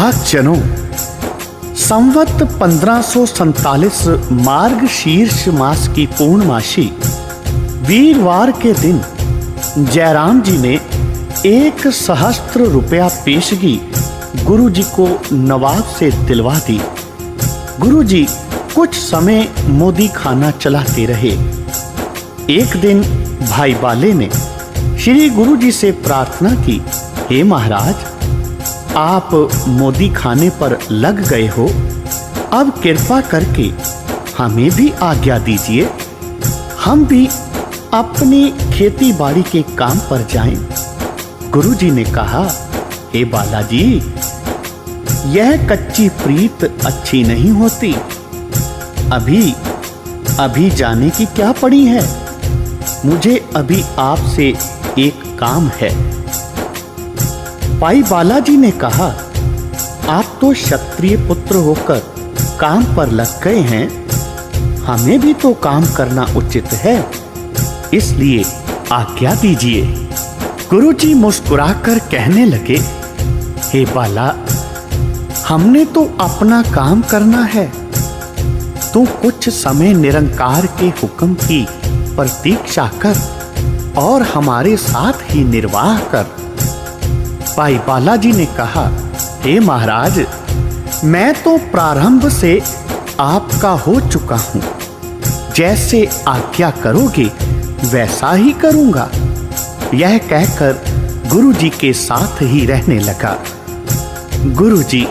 भागजनों, संवत 1547 मार्गशीर्ष मास की पूर्णमासी वीरवार के दिन जयराम जी ने 1,000 रुपया पेशगी गुरु जी को नवाब से दिलवा दी। गुरु जी कुछ समय मोदी खाना चलाते रहे। एक दिन भाई बाले ने श्री गुरु जी से प्रार्थना की, हे महाराज, आप मोदी खाने पर लग गए हो, अब कृपा करके हमें भी आज्ञा दीजिए, हम भी अपनी खेती बाड़ी के काम पर जाएं। गुरु जी ने कहा, हे बालाजी, यह कच्ची प्रीत अच्छी नहीं होती, अभी जाने की क्या पड़ी है, मुझे अभी आपसे एक काम है। भाई बालाजी ने कहा, आप तो क्षत्रिय पुत्र होकर काम पर लग गए हैं, हमें भी तो काम करना उचित है, इसलिए आज्ञा दीजिए। गुरुजी मुस्कुराकर कहने लगे, हे बाला, हमने तो अपना काम करना है, तू कुछ समय निरंकार के हुक्म की प्रतीक्षा कर और हमारे साथ ही निर्वाह कर। भाई बालाजी ने कहा, हे महाराज, मैं तो प्रारंभ से आपका हो चुका हूं, जैसे आज्ञा करोगे वैसा ही करूंगा। यह कहकर गुरुजी के साथ ही रहने लगा। गुरुजी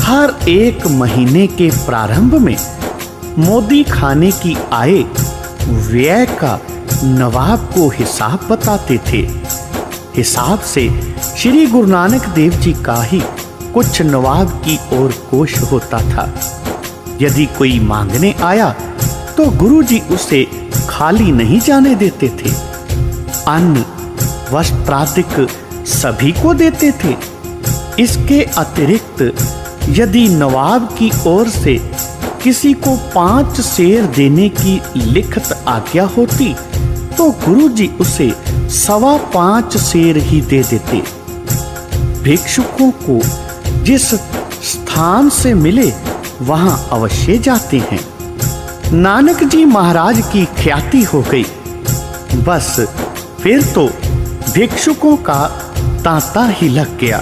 हर एक महीने के प्रारंभ में मोदी खाने की आय व्यय का नवाब को हिसाब बताते थे। हिसाब से श्री गुरु नानक देव जी का ही कुछ नवाब की ओर कोष होता था। यदि कोई मांगने आया तो गुरुजी उसे खाली नहीं जाने देते थे, अन्न वस्त्रादिक सभी को देते थे। इसके अतिरिक्त यदि नवाब की ओर से किसी को 5 सेर देने की लिखित आज्ञा होती तो गुरुजी उसे 5.25 सेर ही दे देते। भिक्षुकों को जिस स्थान से मिले वहां अवश्य जाते हैं। नानक जी महाराज की ख्याति हो गई, बस फिर तो भिक्षुकों का तांता ही लग गया।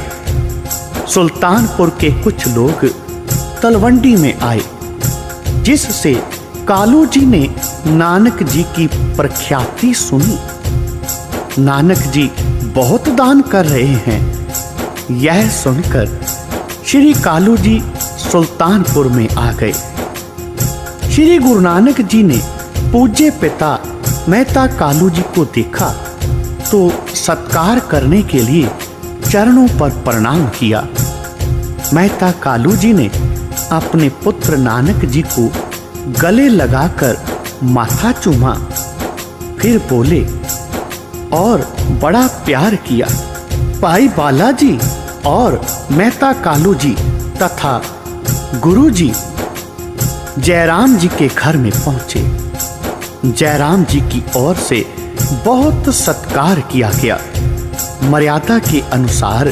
सुल्तानपुर के कुछ लोग तलवंडी में आए, जिससे कालू जी ने नानक जी की प्रख्याति सुनी। नानक जी बहुत दान कर रहे हैं, यह सुनकर श्री कालू जी सुल्तानपुर में आ गए। श्री गुरु नानक जी ने पूज्य पिता मेहता कालू जी को देखा तो सत्कार करने के लिए चरणों पर प्रणाम किया। मेहता कालू जी ने अपने पुत्र नानक जी को गले लगाकर माथा चूमा, फिर बोले और बड़ा प्यार किया। भाई बालाजी और मेहता कालू जी तथा गुरु जी जयराम जी के घर में पहुंचे। जयराम जी की ओर से बहुत सत्कार किया गया। मर्यादा के अनुसार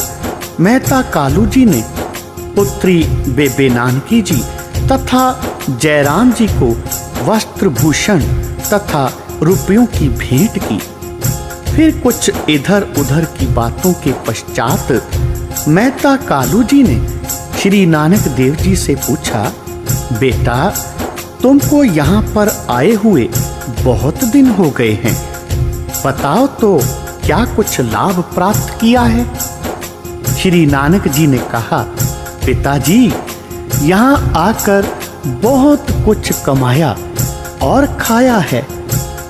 मेहता कालू जी ने पुत्री बेबे नानकी जी तथा जयराम जी को वस्त्र भूषण तथा रुपयों की भेंट की। फिर कुछ इधर उधर की बातों के पश्चात मेहता कालू जी ने श्री नानक देव जी से पूछा, बेटा, तुमको यहाँ पर आए हुए बहुत दिन हो गए हैं, बताओ तो क्या कुछ लाभ प्राप्त किया है? श्री नानक जी ने कहा, पिताजी, यहाँ आकर बहुत कुछ कमाया और खाया है,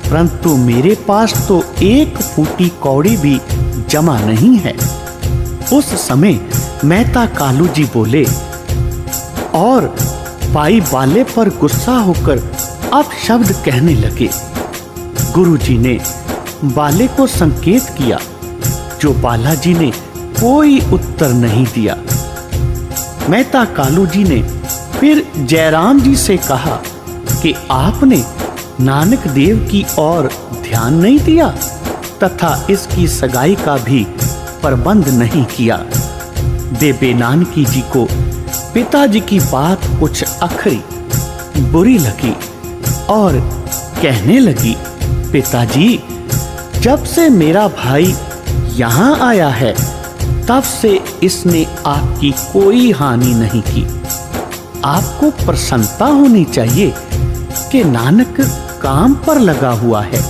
परंतु मेरे पास तो 1 फूटी कौड़ी भी जमा नहीं है। उस समय मेहता कालू जी बोले और भाई बाले पर गुस्सा होकर अपशब्द कहने लगे। गुरुजी ने बाले को संकेत किया, जो बालाजी ने कोई उत्तर नहीं दिया। मेहता कालू जी ने फिर जयराम जी से कहा कि आपने नानक देव की ओर ध्यान नहीं दिया तथा इसकी सगाई का भी प्रबंध नहीं किया। बेबे नानकी जी को पिताजी की बात कुछ अखरी बुरी लगी और कहने लगी, पिताजी, जब से मेरा भाई यहाँ आया है तब से इसने आपकी कोई हानि नहीं की। आपको प्रसन्नता होनी चाहिए कि नानक काम पर लगा हुआ है।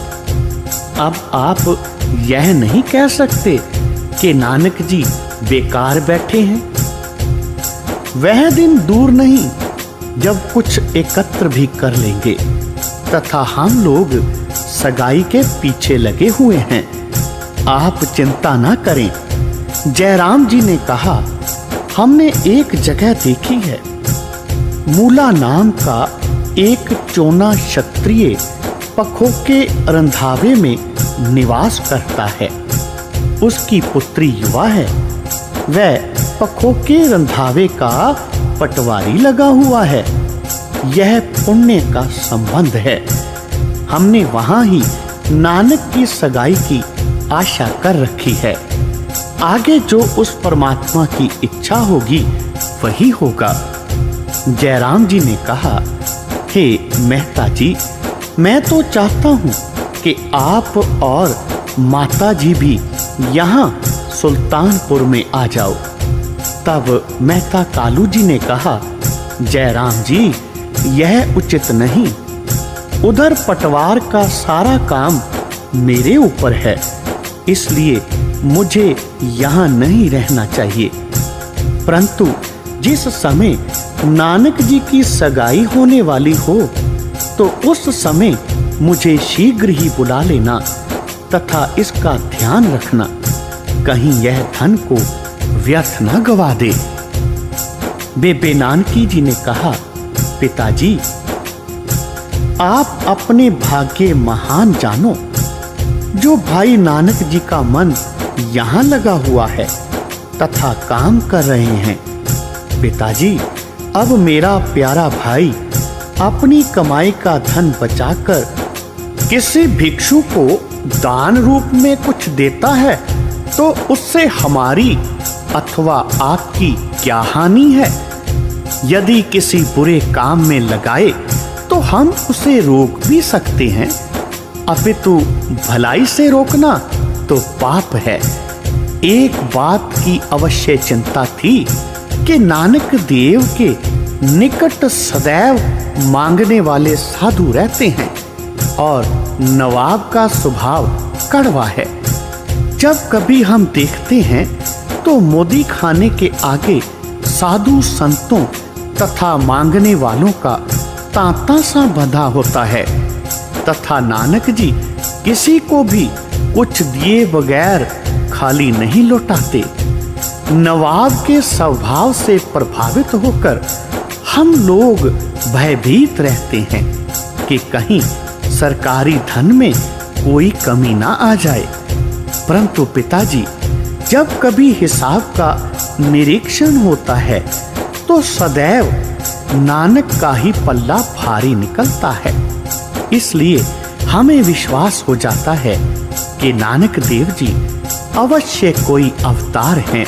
अब आप यह नहीं कह सकते कि नानक जी बेकार बैठे हैं। वह दिन दूर नहीं जब कुछ एकत्र भी कर लेंगे तथा हम लोग सगाई के पीछे लगे हुए हैं। आप चिंता ना करें। जयराम जी ने कहा, हमने एक जगह देखी है। मूला नाम का एक चोना क्षत्रिय पखों के रंधावे में निवास करता है। उसकी पुत्री युवा है। वह पखों के रंधावे का पटवारी लगा हुआ है। यह पुण्य का संबंध है। हमने वहां ही नानक की सगाई की आशा कर रखी है। आगे जो उस परमात्मा की इच्छा होगी वही होगा। जयराम जी ने कहा, हे मेहता जी, मैं तो चाहता हूं कि आप और माता जी भी यहाँ सुल्तानपुर में आ जाओ। तब मेहता कालू जी ने कहा, जयराम जी, यह उचित नहीं। उधर पटवार का सारा काम मेरे ऊपर है, इसलिए मुझे यहाँ नहीं रहना चाहिए। परंतु जिस समय नानक जी की सगाई होने वाली हो तो उस समय मुझे शीघ्र ही बुला लेना तथा इसका ध्यान रखना, कहीं यह धन को व्यर्थ न गवा दे। बेबे नानकी जी ने कहा, पिताजी, आप अपने भाग्य महान जानो जो भाई नानक जी का मन यहाँ लगा हुआ है तथा काम कर रहे हैं। पिताजी, अब मेरा प्यारा भाई अपनी कमाई का धन बचाकर किसी भिक्षु को दान रूप में कुछ देता है तो उससे हमारी अथवा आपकी क्या हानि है। यदि किसी बुरे काम में लगाए तो हम उसे रोक भी सकते हैं, अपितु भलाई से रोकना तो पाप है। एक बात की अवश्य चिंता थी कि नानक देव के निकट सदैव मांगने वाले साधु रहते हैं और नवाब का स्वभाव कड़वा है। जब कभी हम देखते हैं तो मोदी खाने के आगे साधु संतों तथा मांगने वालों का तांता सा बंधा होता है तथा नानक जी किसी को भी कुछ दिए बगैर खाली नहीं लौटाते। नवाब के स्वभाव से प्रभावित होकर हम लोग भयभीत रहते हैं कि कहीं सरकारी धन में कोई कमी ना आ जाए। परंतु पिताजी, जब कभी हिसाब का निरीक्षण होता है तो सदैव नानक का ही पल्ला भारी निकलता है। इसलिए हमें विश्वास हो जाता है कि नानक देव जी अवश्य कोई अवतार हैं,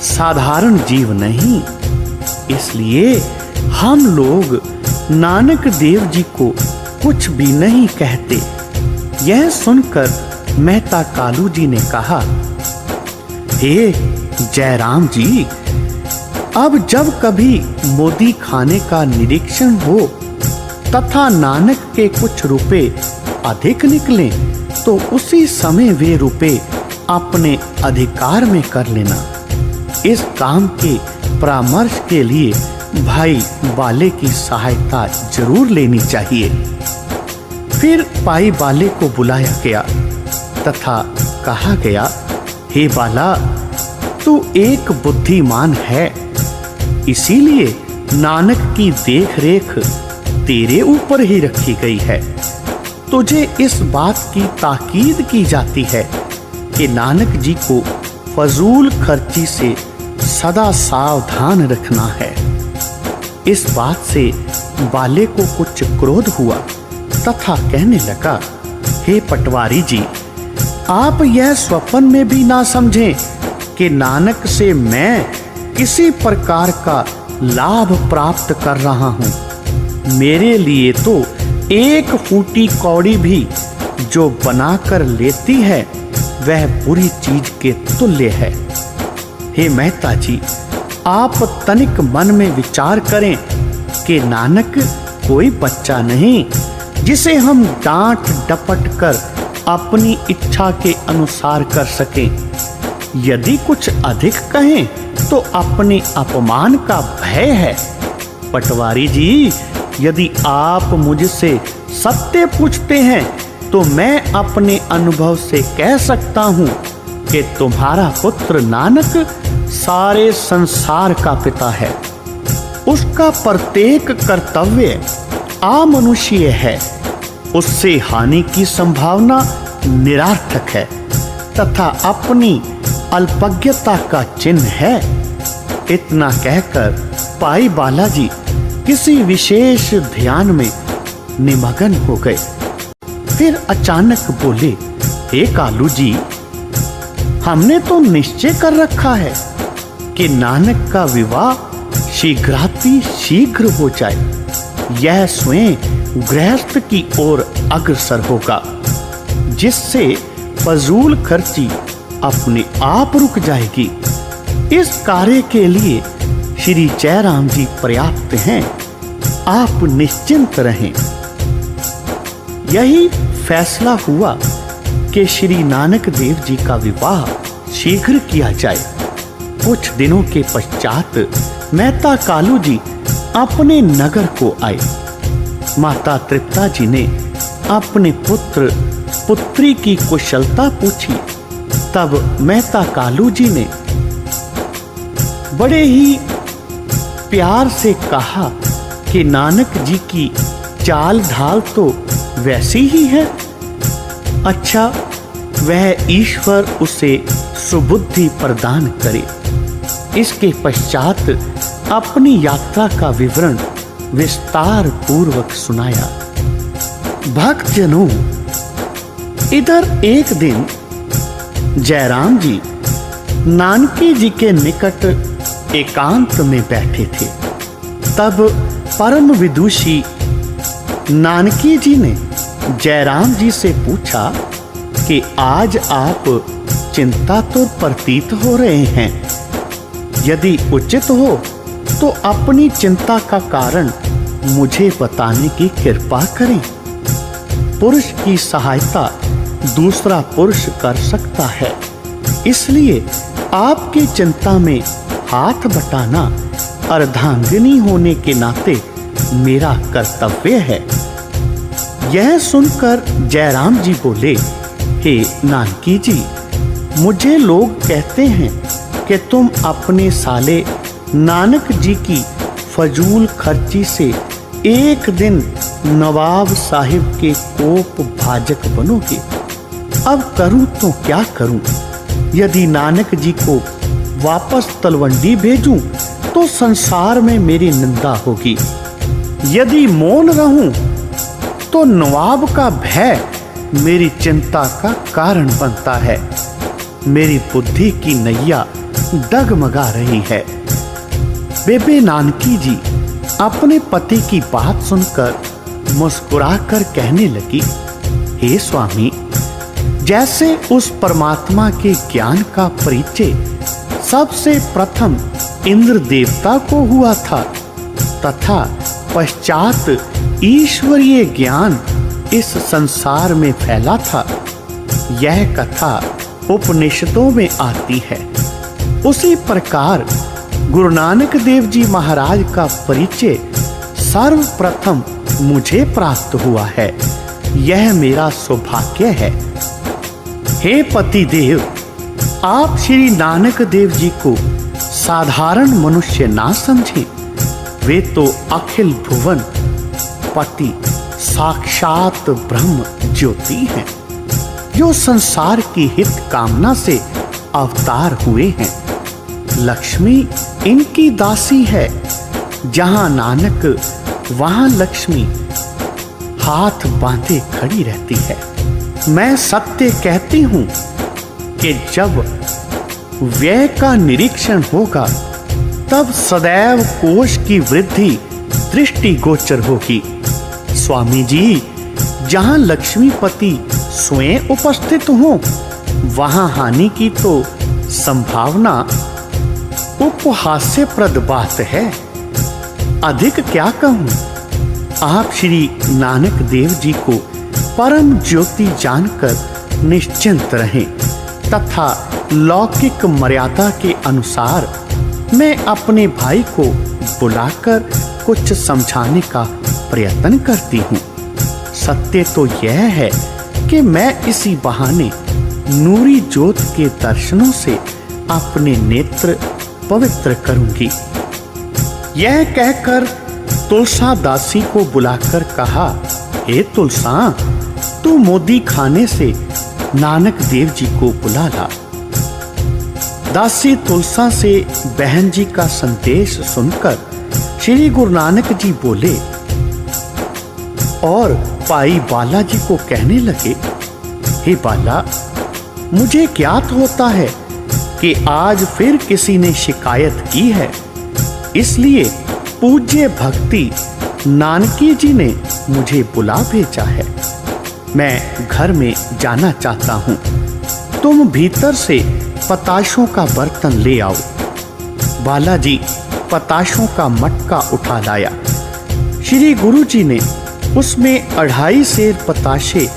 साधारण जीव नहीं। इसलिए हम लोग नानक देव जी को कुछ भी नहीं कहते। यह सुनकर मेहता कालू जी ने कहा, हे जयराम जी, अब जब कभी मोदी खाने का निरीक्षण हो तथा नानक के कुछ रुपए अधिक निकलें तो उसी समय वे रुपए अपने अधिकार में कर लेना। इस काम के परामर्श के लिए भाई बाले की सहायता जरूर लेनी चाहिए। फिर भाई बाले को बुलाया गया तथा कहा गया, हे बाला, तू एक बुद्धिमान है, इसीलिए नानक की देखरेख तेरे ऊपर ही रखी गई है। तुझे इस बात की ताकीद की जाती है कि नानक जी को फजूल खर्ची से सदा सावधान रखना है। इस बात से बाले को कुछ क्रोध हुआ तथा कहने लगा, हे पटवारी जी, आप यह स्वप्न में भी ना समझें कि नानक से मैं किसी प्रकार का लाभ प्राप्त कर रहा हूँ। मेरे लिए तो एक फूटी कौड़ी भी जो बनाकर लेती है वह बुरी चीज के तुल्य है। हे मेहता जी, आप तनिक मन में विचार करें कि नानक कोई बच्चा नहीं जिसे हम डांट डपट कर अपनी इच्छा के अनुसार कर सकें। यदि कुछ अधिक कहें तो अपने अपमान का भय है। पटवारी जी, यदि आप मुझसे सत्य पूछते हैं तो मैं अपने अनुभव से कह सकता हूं कि तुम्हारा पुत्र नानक सारे संसार का पिता है। उसका प्रत्येक कर्तव्य अमनुष्य है। उससे हानि की संभावना निरर्थक है तथा अपनी अल्पज्ञता का चिन्ह है। इतना कहकर पाई बालाजी किसी विशेष ध्यान में निमग्न हो गए। फिर अचानक बोले, हे कालू जी, हमने तो निश्चय कर रखा है कि नानक का विवाह शीघ्राति शीघ्र हो जाए। यह स्वयं गृहस्थ की ओर अग्रसर होगा, जिससे फजूल खर्ची अपने आप रुक जाएगी। इस कार्य के लिए श्री जयराम जी पर्याप्त हैं। आप निश्चिंत रहें। यही फैसला हुआ कि श्री नानक देव जी का विवाह शीघ्र किया जाए। कुछ दिनों के पश्चात मेहता कालू जी अपने नगर को आए। माता तृप्ता जी ने अपने पुत्र पुत्री की कुशलता पूछी। तब मेहता कालू जी ने बड़े ही प्यार से कहा कि नानक जी की चाल ढाल तो वैसी ही है। अच्छा, वह ईश्वर उसे सुबुद्धि प्रदान करे। इसके पश्चात अपनी यात्रा का विवरण विस्तार पूर्वक सुनाया। भक्तजनों, इधर एक दिन जयराम जी नानकी जी के निकट एकांत में बैठे थे। तब परम विदुषी नानकी जी ने जयराम जी से पूछा कि आज आप चिंतातुर प्रतीत हो रहे हैं। यदि उचित हो तो अपनी चिंता का कारण मुझे बताने की कृपा करें। पुरुष की सहायता दूसरा पुरुष कर सकता है, इसलिए आपकी चिंता में हाथ बटाना अर्धांगिनी होने के नाते मेरा कर्तव्य है। यह सुनकर जयराम जी बोले, हे नानकी जी, मुझे लोग कहते हैं कि तुम अपने साले नानक जी की फजूल खर्ची से एक दिन नवाब साहिब के कोप भाजक बनोगे। अब करूं तो क्या करूं? यदि नानक जी को वापस तलवंडी भेजूं तो संसार में मेरी निंदा होगी। यदि मौन रहूं तो नवाब का भय मेरी चिंता का कारण बनता है। मेरी बुद्धि की नैया डगमगा रही है। बेबे नानकी जी अपने पति की बात सुनकर मुस्कुराकर कहने लगी, हे स्वामी, जैसे उस परमात्मा के ज्ञान का परिचय सबसे प्रथम इंद्र देवता को हुआ था तथा पश्चात ईश्वरीय ज्ञान इस संसार में फैला था, यह कथा उपनिषदों में आती है। उसी प्रकार गुरु नानक देव जी महाराज का परिचय सर्वप्रथम मुझे प्राप्त हुआ है। यह मेरा सौभाग्य है। हे पति देव, आप श्री नानक देव जी को साधारण मनुष्य ना समझें। वे तो अखिल भुवन पति साक्षात ब्रह्म ज्योति हैं, जो संसार की हित कामना से अवतार हुए हैं। लक्ष्मी इनकी दासी है। जहां नानक वहां लक्ष्मी हाथ बांधे खड़ी रहती है। मैं सत्य कहती हूं कि जब व्यय का निरीक्षण होगा तब सदैव कोष की वृद्धि दृष्टिगोचर होगी। स्वामी जी, जहां लक्ष्मीपति स्वयं उपस्थित हो वहां हानि की तो संभावना उपहास्यप्रद बात है। अधिक क्या कहूं, आप श्री नानक देव जी को परम ज्योति जानकर निश्चिंत रहें तथा लौकिक मर्यादा के अनुसार मैं अपने भाई को बुलाकर कुछ समझाने का प्रयत्न करती हूँ। सत्य तो यह है कि मैं इसी बहाने नूरी ज्योत के दर्शनों से अपने नेत्र पवित्र करूंगी। यह कहकर तुलसा दासी को बुलाकर कहा, हे तुलसा, तू मोदी खाने से नानक देव जी को बुला ला। दासी तुलसा से बहन जी का संदेश सुनकर श्री गुरु नानक जी बोले और भाई बाला जी को कहने लगे, हे बाला, मुझे ज्ञात होता है कि आज फिर किसी ने शिकायत की है, इसलिए पूज्य भक्ति नानकी जी ने मुझे बुला भेजा है। मैं घर में जाना चाहता हूँ, तुम भीतर से पताशों का बर्तन ले आओ। बालाजी पताशों का मटका उठा लाया। श्री गुरु जी ने उसमें 2.5 सेर पताशे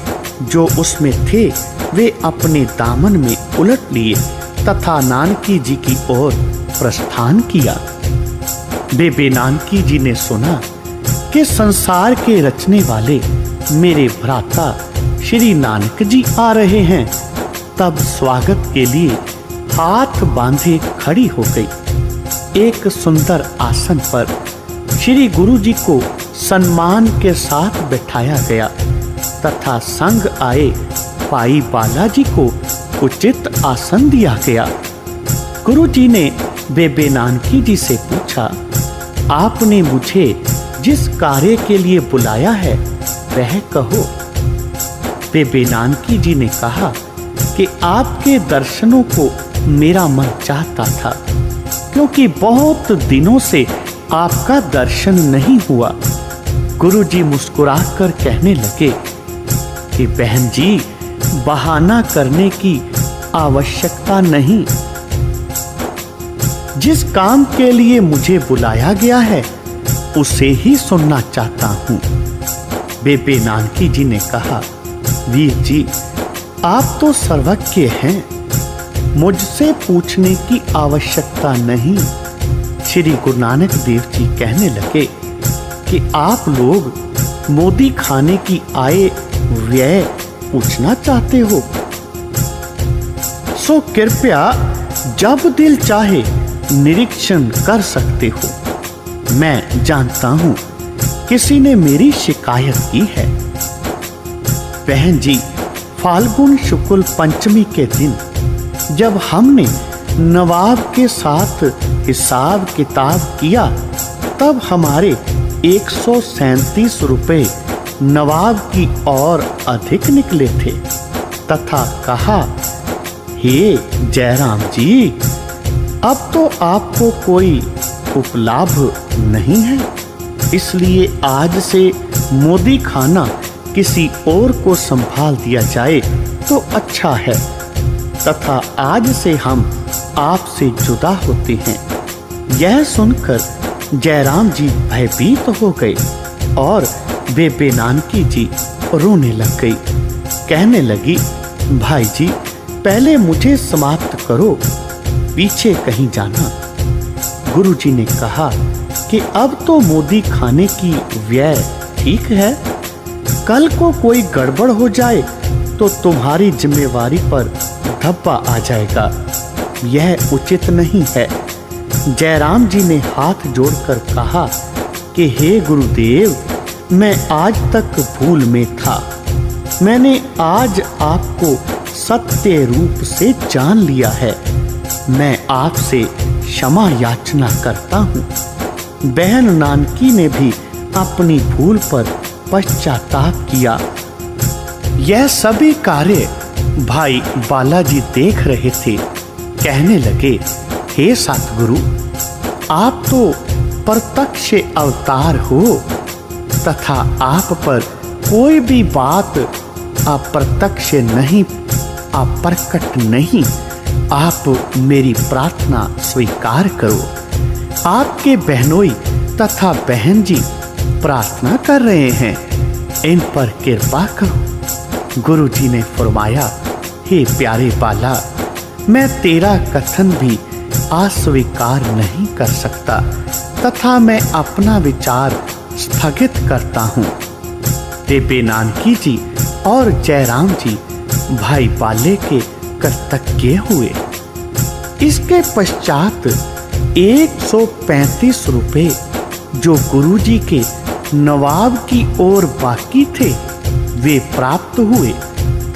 जो उसमें थे वे अपने दामन में उलट लिए तथा नानकी जी की ओर प्रस्थान किया। बेबे नानकी जी ने सुना कि संसार के रचने वाले मेरे भ्राता श्री नानक जी आ रहे हैं, तब स्वागत के लिए हाथ बांधे खड़ी हो गई। एक सुंदर आसन पर श्री गुरु जी को सम्मान के साथ बैठाया गया तथा संग आए भाई बालाजी को उचित आसन दिया गया। गुरु जी ने बेबे नानकी जी से पूछा, आपने मुझे जिस कार्य के लिए बुलाया है वह कहो। बेबे नानकी जी ने कहा कि आपके दर्शनों को मेरा मन चाहता था, क्योंकि बहुत दिनों से आपका दर्शन नहीं हुआ। गुरु जी मुस्कुराकर कहने लगे कि बहन जी, बहाना करने की आवश्यकता नहीं। जिस काम के लिए मुझे बुलाया गया है उसे ही सुनना चाहता हूँ। बेबे नानकी जी ने कहा, वीर जी, आप तो सर्वज्ञ हैं, मुझसे पूछने की आवश्यकता नहीं। श्री गुरु नानक देव जी कहने लगे कि आप लोग मोदी खाने की आय व्यय पूछना चाहते हो, सो कृपया जब दिल चाहे निरीक्षण कर सकते हो। मैं जानता हूं किसी ने मेरी शिकायत की है। बहन जी, फाल्गुन शुक्ल पंचमी के दिन जब हमने नवाब के साथ हिसाब किताब किया तब हमारे 137 रुपए नवाब की और अधिक निकले थे तथा कहा, हे जयराम जी, अब तो आपको कोई उपलाभ नहीं है, इसलिए आज से मोदी खाना किसी और को संभाल दिया जाए तो अच्छा है तथा आज से हम आपसे जुदा होते हैं। यह सुनकर जयराम जी भयभीत हो गए और बेबे नानकी जी रोने लग गई। कहने लगी, भाई जी, पहले मुझे समाप्त करो, पीछे कहीं जाना। गुरु जी ने कहा कि अब तो मोदी खाने की व्यय ठीक है, कल को कोई गड़बड़ हो जाए तो तुम्हारी जिम्मेवारी पर धब्बा आ जाएगा, यह उचित नहीं है। जयराम जी ने हाथ जोड़कर कहा कि हे गुरुदेव, मैं आज तक भूल में था, मैंने आज आपको सत्य रूप से जान लिया है, मैं आपसे क्षमा याचना करता हूँ। बहन नानकी ने भी अपनी भूल पर पश्चाताप किया। यह सभी कार्य भाई बालाजी देख रहे थे। कहने लगे, हे सतगुरु, आप तो प्रत्यक्ष अवतार हो तथा आप पर कोई भी बात अप्रत्यक्ष नहीं, अप्रकट नहीं। आप मेरी प्रार्थना स्वीकार करो। आपके बहनोई तथा बहन जी प्रार्थना कर रहे हैं, इन पर कृपा करो। गुरु जी ने फरमाया, हे प्यारे बाला, मैं तेरा कथन भी अस्वीकार नहीं कर सकता तथा मैं अपना विचार स्थगित करता हूँ। देबे नानकी जी और जयराम जी भाई बाले के कृतज्ञ हुए। इसके पश्चात 135 रुपए जो गुरु जी के नवाब की ओर बाकी थे वे प्राप्त हुए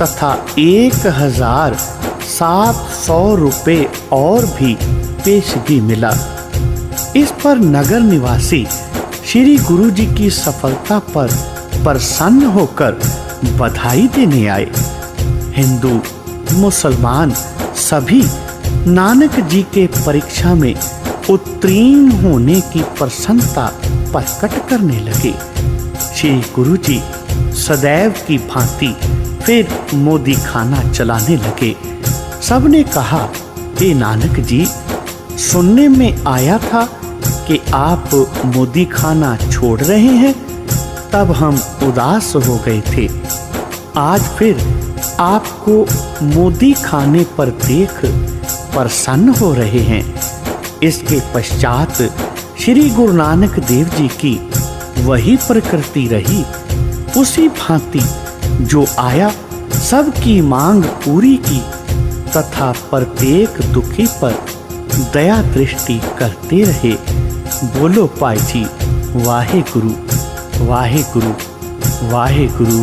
तथा 1700 रुपए और भी पेशगी मिला। इस पर नगर निवासी श्री गुरु जी की सफलता पर प्रसन्न होकर बधाई देने आए। हिंदू मुसलमान सभी नानक जी के परीक्षा में उत्तीर्ण होने की प्रसन्नता प्रकट करने लगे। श्री गुरु जी सदैव की भांति फिर मोदी खाना चलाने लगे। सबने कहा, हे नानक जी, सुनने में आया था कि आप मोदी खाना छोड़ रहे हैं, तब हम उदास हो गए थे। आज फिर आपको मोदी खाने पर देख प्रसन्न हो रहे हैं। इसके पश्चात श्री गुरु नानक देव जी की वही प्रकृति रही, उसी भांति जो आया सबकी मांग पूरी की तथा प्रत्येक दुखी पर दया दृष्टि करते रहे। बोलो पाई जी, वाहे गुरु, वाहे गुरु, वाहे गुरु।